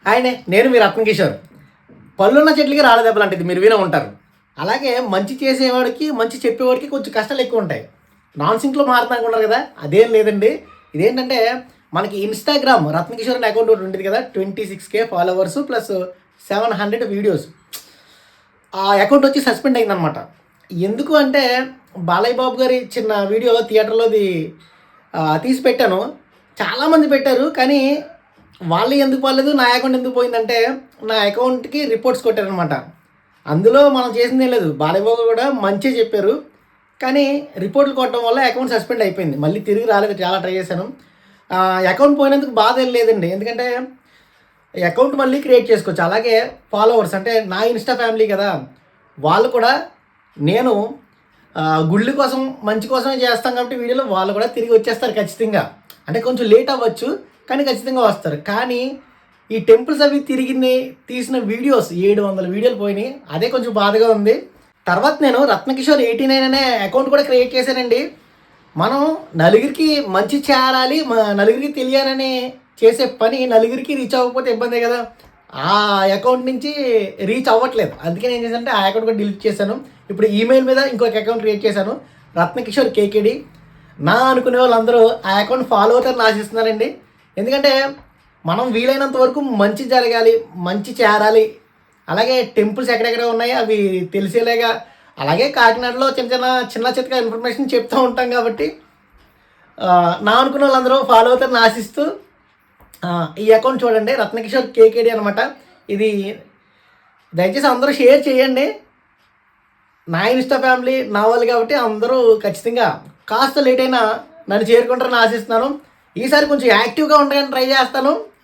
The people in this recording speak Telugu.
ఆయనే నేను మీ రత్నకిషోర్. పళ్ళున్న చెట్లకి రాళ్ళ దెబ్బలాంటిది మీరు వినే ఉంటారు. అలాగే మంచి చేసేవాడికి, మంచి చెప్పేవాడికి కొంచెం కష్టాలు ఎక్కువ ఉంటాయి. నాన్ సింక్లో మారుతా అనుకుంటారు కదా, అదేం లేదండి. ఇదేంటంటే మనకి ఇన్‌స్టాగ్రామ్ రత్నకిషోర్ అనే అకౌంట్ ఒకటి ఉంటుంది కదా, 26K ఫాలోవర్స్ ప్లస్ 700 వీడియోస్. ఆ అకౌంట్ వచ్చి సస్పెండ్ అయిందనమాట. ఎందుకు అంటే బాలయ్య బాబు గారి చిన్న వీడియో థియేటర్‌లోది తీసి పెట్టాను. చాలామంది పెట్టారు. కానీ వాళ్ళయి ఎందుకు పోలేదు, నా అకౌంట్ ఎందుకు పోయిందంటే నా అకౌంట్‌కి రిపోర్ట్స్ కొట్టారనమాట. అందులో మనం చేసిందేం లేదు. బాలయ్య బాబు కూడా మంచే చెప్పారు. కానీ రిపోర్ట్‌లు కొట్టడం వల్ల అకౌంట్ సస్పెండ్ అయిపోయింది. మళ్ళీ తిరిగి రాలేదు. చాలా ట్రై చేశాను. అకౌంట్ పోయినందుకు బాధ ఏం లేదండి. ఎందుకంటే అకౌంట్ మళ్ళీ క్రియేట్ చేసుకోవచ్చు. అలాగే ఫాలోవర్స్ అంటే నా ఇన్‌స్టా ఫ్యామిలీ కదా, వాళ్ళు కూడా నేను గుళ్ళ కోసం, మంచి కోసమే చేస్తాం కాబట్టి వీడియోలో వాళ్ళు కూడా తిరిగి వచ్చేస్తారు ఖచ్చితంగా. అంటే కొంచెం లేట్ అవ్వచ్చు, కానీ ఖచ్చితంగా వస్తారు. కానీ ఈ టెంపుల్స్ అవి తీసిన వీడియోస్ 700 వీడియోలు పోయినాయి. అదే కొంచెం బాధగా ఉంది. తర్వాత నేను రత్నకిషోర్ 89 అనే అకౌంట్ కూడా క్రియేట్ చేశానండి. మనం నలుగురికి మంచి చేరాలి, నలుగురికి తెలియాలని చేసే పని నలుగురికి రీచ్ అవ్వకపోతే ఇబ్బందే కదా. ఆ అకౌంట్ నుంచి రీచ్ అవ్వట్లేదు. అందుకే నేను ఏం చేశానంటే ఆ అకౌంట్ కూడా డిలీట్ చేశాను. ఇప్పుడు ఈమెయిల్ మీద ఇంకొక అకౌంట్ క్రియేట్ చేశాను, రత్నకిషోర్ కేకేడి. నా అనుకునే వాళ్ళందరూ ఆ అకౌంట్ ఫాలో అవుతారని ఆశిస్తున్నారండి. ఎందుకంటే మనం వీలైనంత వరకు మంచి జరగాలి, మంచి చేరాలి. అలాగే టెంపుల్స్ ఎక్కడెక్కడ ఉన్నాయో అవి తెలిసేలాగా, అలాగే కాకినాడలో చిన్న చితక ఇన్ఫర్మేషన్ చెప్తూ ఉంటాం కాబట్టి నా అనుకున్న వాళ్ళందరూ ఫాలో అవుతారని ఆశిస్తూ ఈ అకౌంట్ చూడండి, రత్నకిషోర్ కేకేడి అనమాట. ఇది దయచేసి అందరూ షేర్ చేయండి. నా ఇన్స్టా ఫ్యామిలీ నా వాళ్ళు కాబట్టి అందరూ ఖచ్చితంగా కాస్త లేట్ అయినా నన్ను చేరుకుంటారని ఆశిస్తున్నాను. ఈసారి కొంచెం యాక్టివ్గా ఉండడానికి ట్రై చేస్తాను.